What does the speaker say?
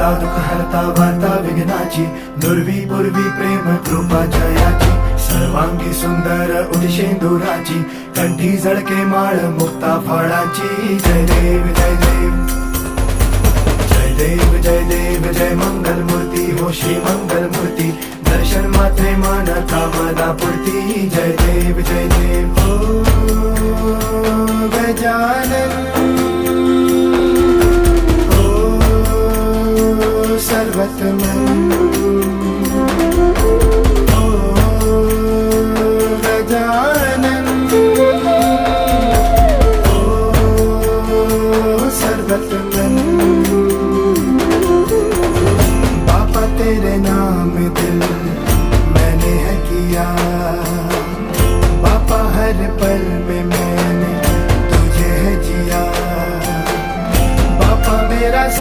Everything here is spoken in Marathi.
हरता दुःख हरता वार्ता विघ्नाची, दुर्वी पूर्वी प्रेम कृपा जयाची, सर्वांगी सुंदर उदिशेंदुराची, कंठी झळके माळ मुक्ता फळाची. जय देव जय देव जय देव जय देव जय मंगल मूर्ती हो श्री मंगल मूर्ती, दर्शन मात्रे मन कामना पूर्ती. जय देव जय देव ओ गजानन ओ सर्वतमन.